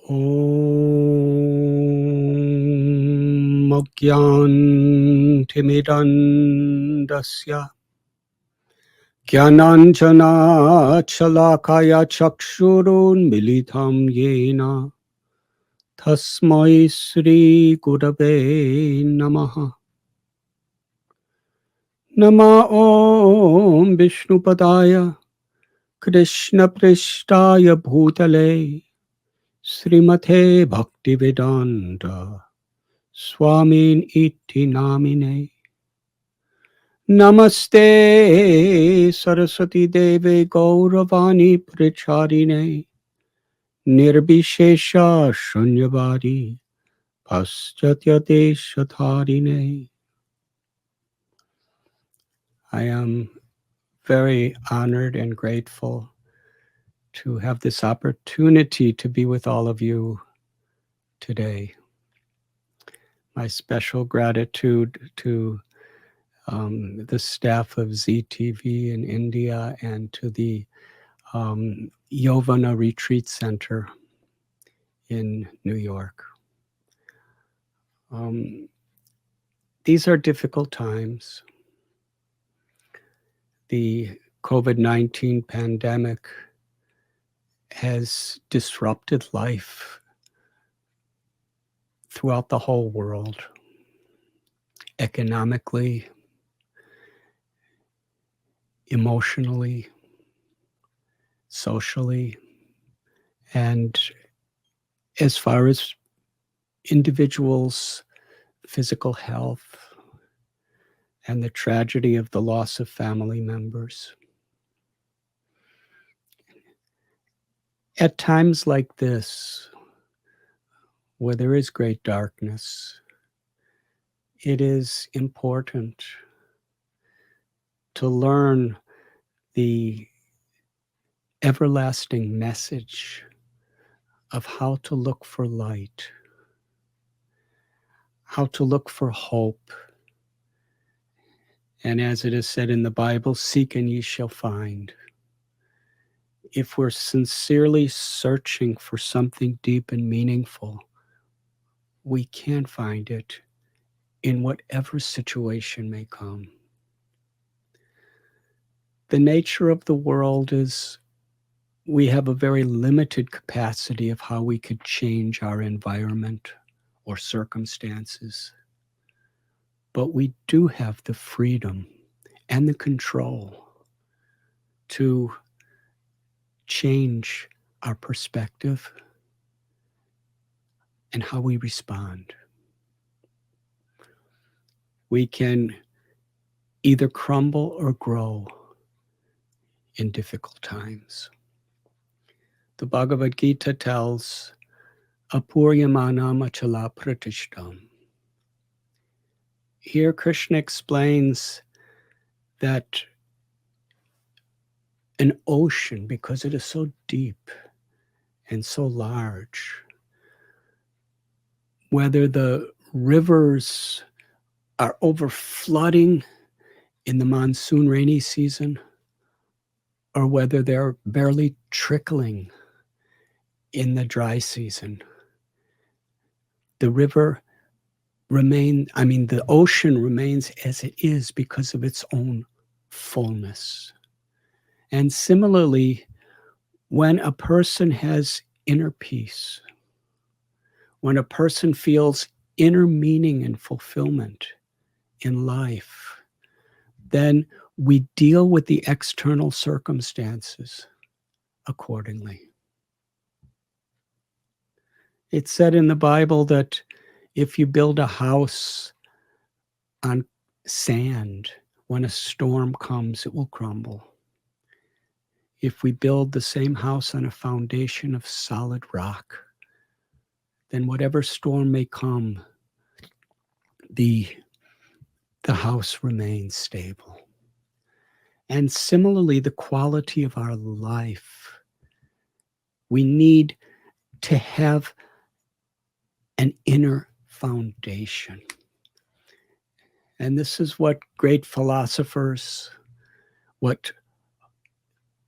Om Mogyantimidandasya Gyananjana Chalakaya Chakshurun Militam Yena Tasmai Sri Gurave Namaha. Nama Om Vishnupadaya Krishna Prishtaya Bhutale Srimate Bhaktivedanta Swamin iti namine. Namaste Saraswati Deve Gauravani Pracharine Nirbishesha Shunyavadi Paschatya Deshatharine. I am very honored and grateful to have this opportunity to be with all of you today. My special gratitude to the staff of ZTV in India and to the Yovan Retreat Center in New York. These are difficult times. The COVID-19 pandemic has disrupted life throughout the whole world, economically, emotionally, socially, and as far as individuals' physical health and the tragedy of the loss of family members. At times like this, where there is great darkness, it is important to learn the everlasting message of how to look for light, how to look for hope. And as it is said in the Bible, seek and ye shall find. If we're sincerely searching for something deep and meaningful, we can find it in whatever situation may come. The nature of the world is we have a very limited capacity of how we could change our environment or circumstances. But we do have the freedom and the control to change our perspective and how we respond. We can either crumble or grow in difficult times. The Bhagavad Gita tells, Apuryamanam achala pratishtam. Here Krishna explains that an ocean, because it is so deep and so large, whether the rivers are over flooding in the monsoon rainy season, or whether they're barely trickling in the dry season, the ocean remains as it is because of its own fullness. And similarly, when a person has inner peace, when a person feels inner meaning and fulfillment in life, then we deal with the external circumstances accordingly. It's said in the Bible that if you build a house on sand, when a storm comes, it will crumble. If we build the same house on a foundation of solid rock, then whatever storm may come, the house remains stable. And similarly, the quality of our life, we need to have an inner foundation. And this is what great philosophers, what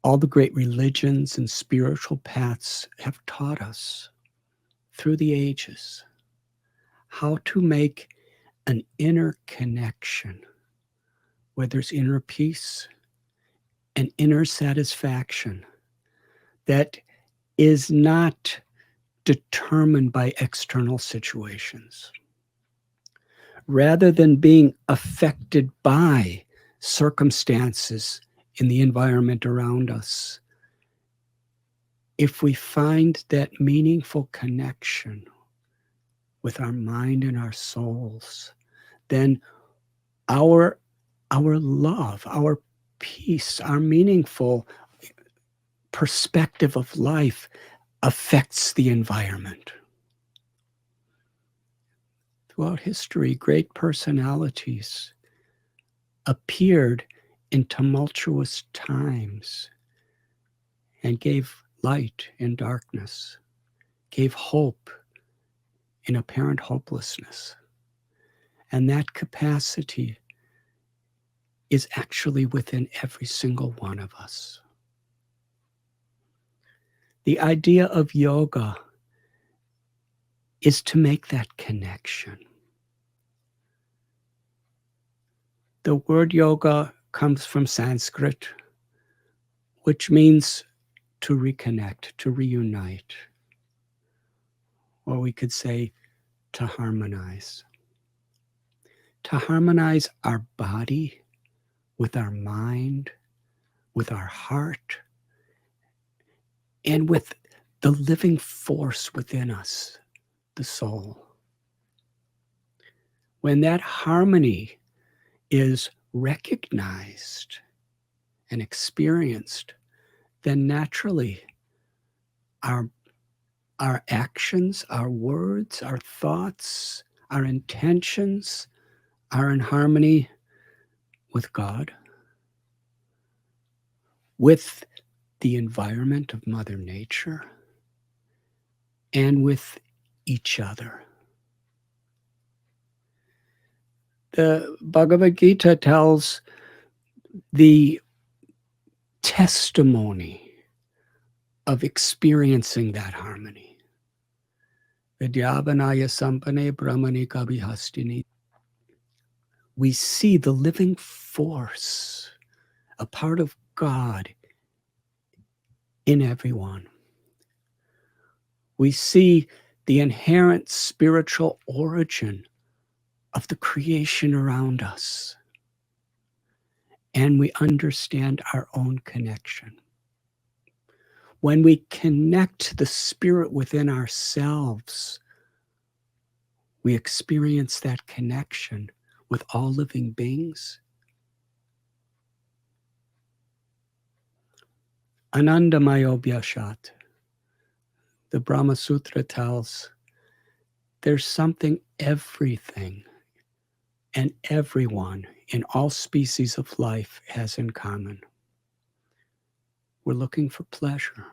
all the great religions and spiritual paths have taught us. through the ages how to make an inner connection where there's inner peace and inner satisfaction that is not determined by external situations. Rather than being affected by circumstances in the environment around us, if we find that meaningful connection with our mind and our souls, then our love, our peace, our meaningful perspective of life affects the environment. Throughout history, great personalities appeared in tumultuous times and gave light in darkness, gave hope in apparent hopelessness. And that capacity is actually within every single one of us. The idea of yoga is to make that connection. The word yoga comes from Sanskrit, which means to reconnect, to reunite, or we could say to harmonize. To harmonize our body with our mind, with our heart, and with the living force within us, the soul. When that harmony is recognized and experienced, then naturally our actions, our words, our thoughts, our intentions are in harmony with God, with the environment of Mother Nature, and with each other. The Bhagavad Gita tells the testimony of experiencing that harmony. Vidyavanaya sampane brahmani kabihastini. We see the living force, a part of God in everyone. We see the inherent spiritual origin of the creation around us. And we understand our own connection. When we connect the spirit within ourselves, we experience that connection with all living beings. Anandamayo Vyashat, the Brahma Sutra tells, there's something everything and everyone in all species of life has in common. We're looking for pleasure.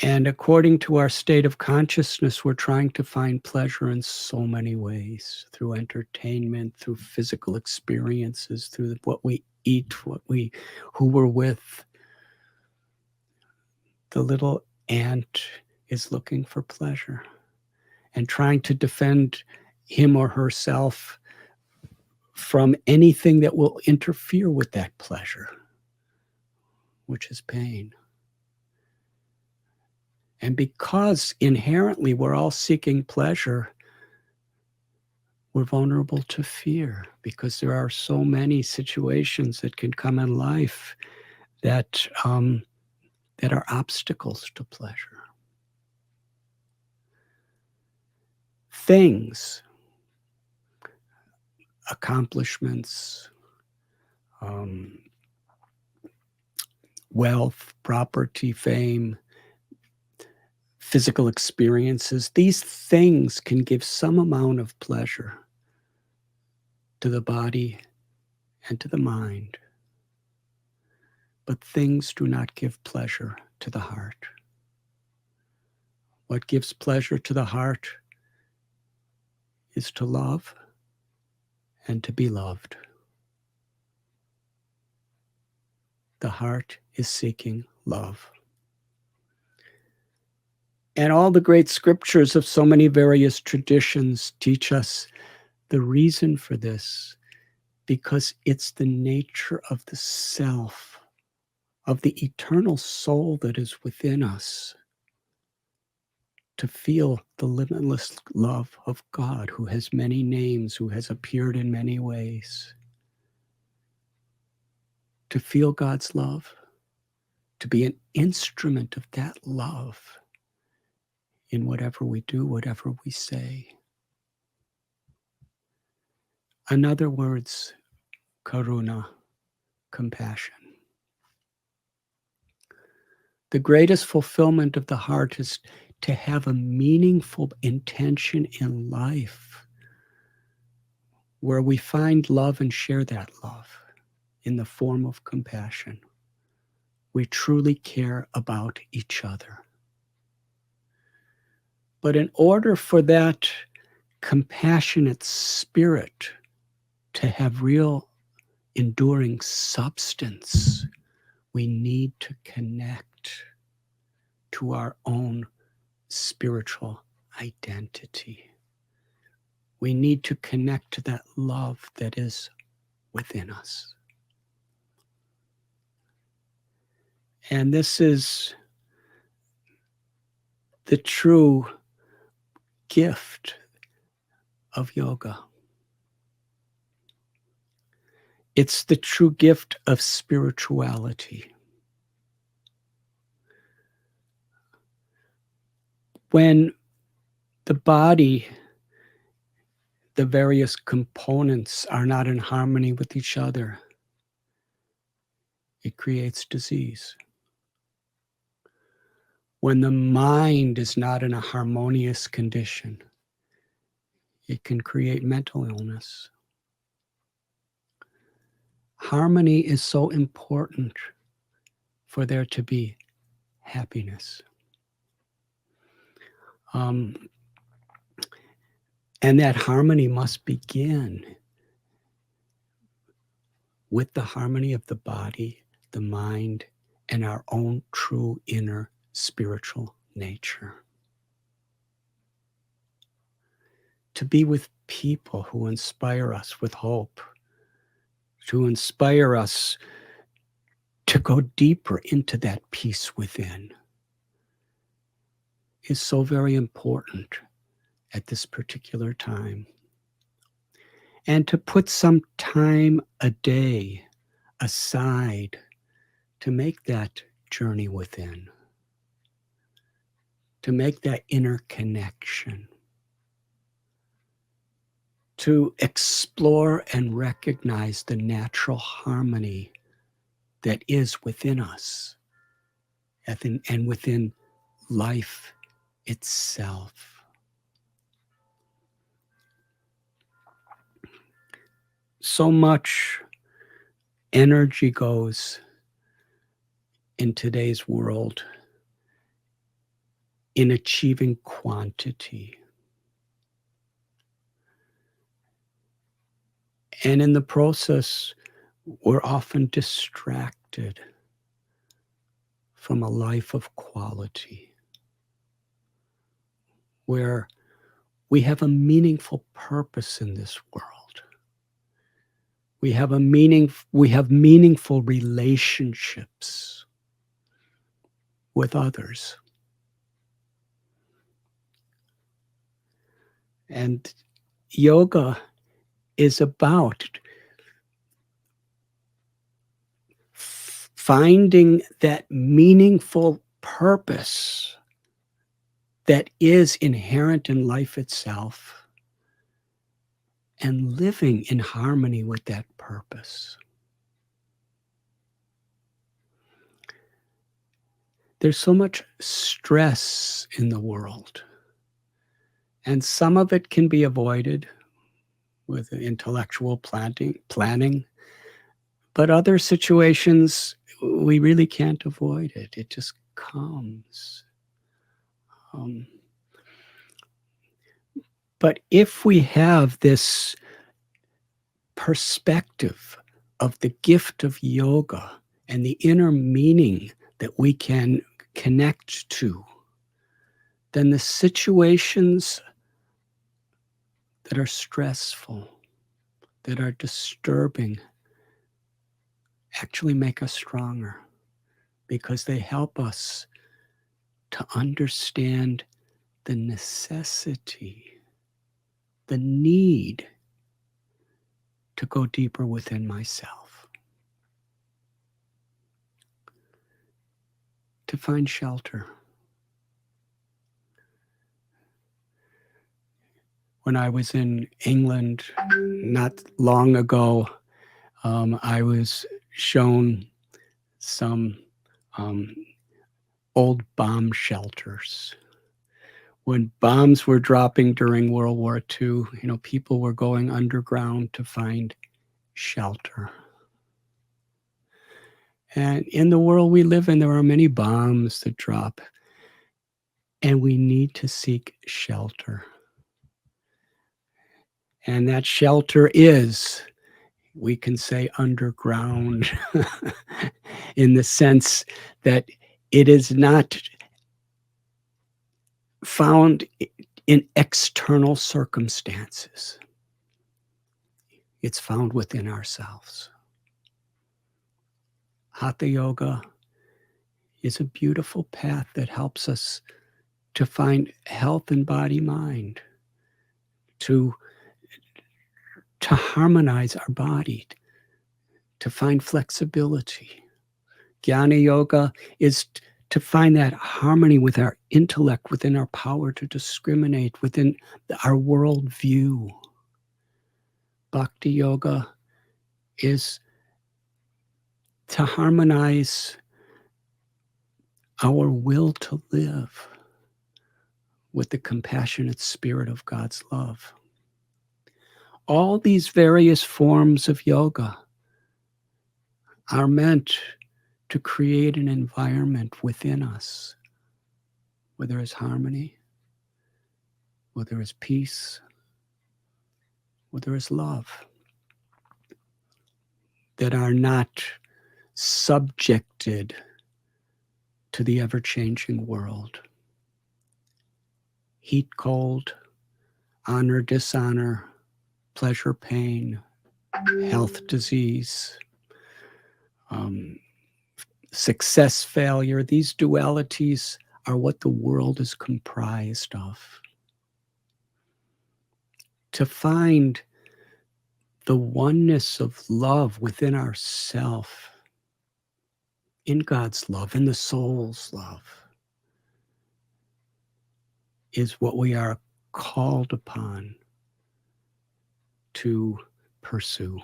And according to our state of consciousness, we're trying to find pleasure in so many ways, through entertainment, through physical experiences, through what we eat, who we're with. The little ant is looking for pleasure and trying to defend him or herself from anything that will interfere with that pleasure, which is pain. And because inherently we're all seeking pleasure, we're vulnerable to fear, because there are so many situations that can come in life that are obstacles to pleasure. Things, accomplishments, wealth, property, fame, physical experiences, these things can give some amount of pleasure to the body and to the mind. But things do not give pleasure to the heart. What gives pleasure to the heart is to love and to be loved. The heart is seeking love. And all the great scriptures of so many various traditions teach us the reason for this, because it's the nature of the self, of the eternal soul that is within us, to feel the limitless love of God, who has many names, who has appeared in many ways. To feel God's love, to be an instrument of that love in whatever we do, whatever we say. In other words, karuna, compassion. The greatest fulfillment of the heart is to have a meaningful intention in life where we find love and share that love in the form of compassion. We truly care about each other. But in order for that compassionate spirit to have real enduring substance, we need to connect to our own spiritual identity. We need to connect to that love that is within us. And this is the true gift of yoga. It's the true gift of spirituality. When the body, the various components are not in harmony with each other, it creates disease. When the mind is not in a harmonious condition, it can create mental illness. Harmony is so important for there to be happiness. And that harmony must begin with the harmony of the body, the mind, and our own true inner spiritual nature. To be with people who inspire us with hope, to inspire us to go deeper into that peace within, is so very important at this particular time. And to put some time a day aside to make that journey within, to make that inner connection, to explore and recognize the natural harmony that is within us and within life itself. So much energy goes in today's world in achieving quantity. And in the process, we're often distracted from a life of quality, where we have a meaningful purpose in this world. We have meaningful relationships with others. And yoga is about finding that meaningful purpose that is inherent in life itself and living in harmony with that purpose. There's so much stress in the world, and some of it can be avoided with intellectual planning, but other situations, we really can't avoid it. It just comes. But if we have this perspective of the gift of yoga and the inner meaning that we can connect to, then the situations that are stressful, that are disturbing, actually make us stronger because they help us to understand the necessity, the need to go deeper within myself, to find shelter. When I was in England not long ago, I was shown some old bomb shelters. When bombs were dropping during World War II, people were going underground to find shelter. And in the world we live in, there are many bombs that drop, and we need to seek shelter. And that shelter is, we can say, underground in the sense that it is not found in external circumstances. It's found within ourselves. Hatha Yoga is a beautiful path that helps us to find health in body, mind, to harmonize our body, to find flexibility. Jnana Yoga is to find that harmony with our intellect, within our power to discriminate, within our worldview. Bhakti Yoga is to harmonize our will to live with the compassionate spirit of God's love. All these various forms of yoga are meant to create an environment within us where there is harmony, where there is peace, where there is love, that are not subjected to the ever-changing world. Heat, cold, honor, dishonor, pleasure, pain, health, disease, success, failure. These dualities are what the world is comprised of. To find the oneness of love within ourself, in God's love, in the soul's love, is what we are called upon to pursue.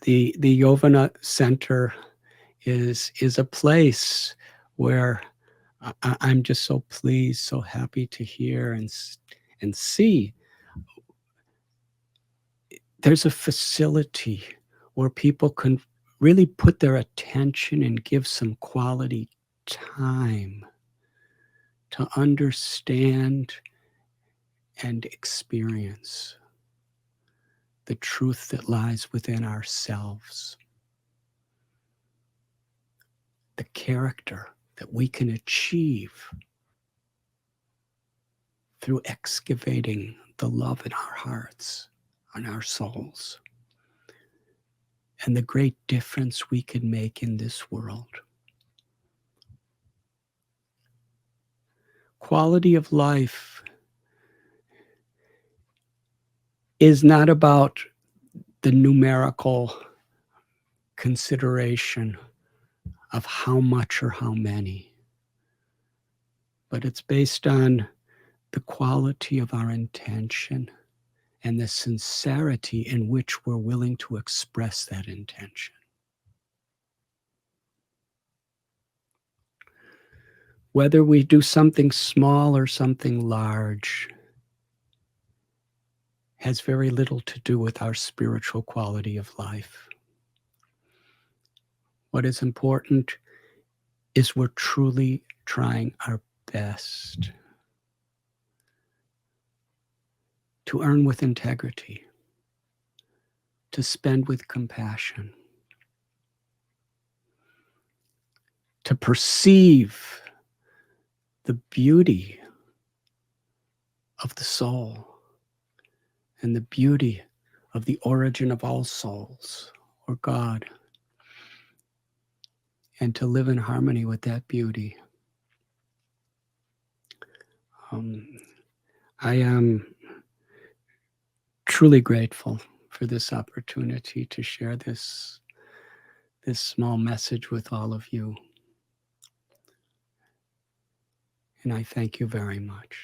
The Yovan Center is a place where I'm just so pleased, so happy to hear and see. There's a facility where people can really put their attention and give some quality time to understand and experience the truth that lies within ourselves, the character that we can achieve through excavating the love in our hearts, in our souls, and the great difference we can make in this world. Quality of life is not about the numerical consideration of how much or how many, but it's based on the quality of our intention and the sincerity in which we're willing to express that intention. Whether we do something small or something large has very little to do with our spiritual quality of life. What is important is we're truly trying our best to earn with integrity, to spend with compassion, to perceive the beauty of the soul and the beauty of the origin of all souls, or God, and to live in harmony with that beauty. I am truly grateful for this opportunity to share this small message with all of you. And I thank you very much.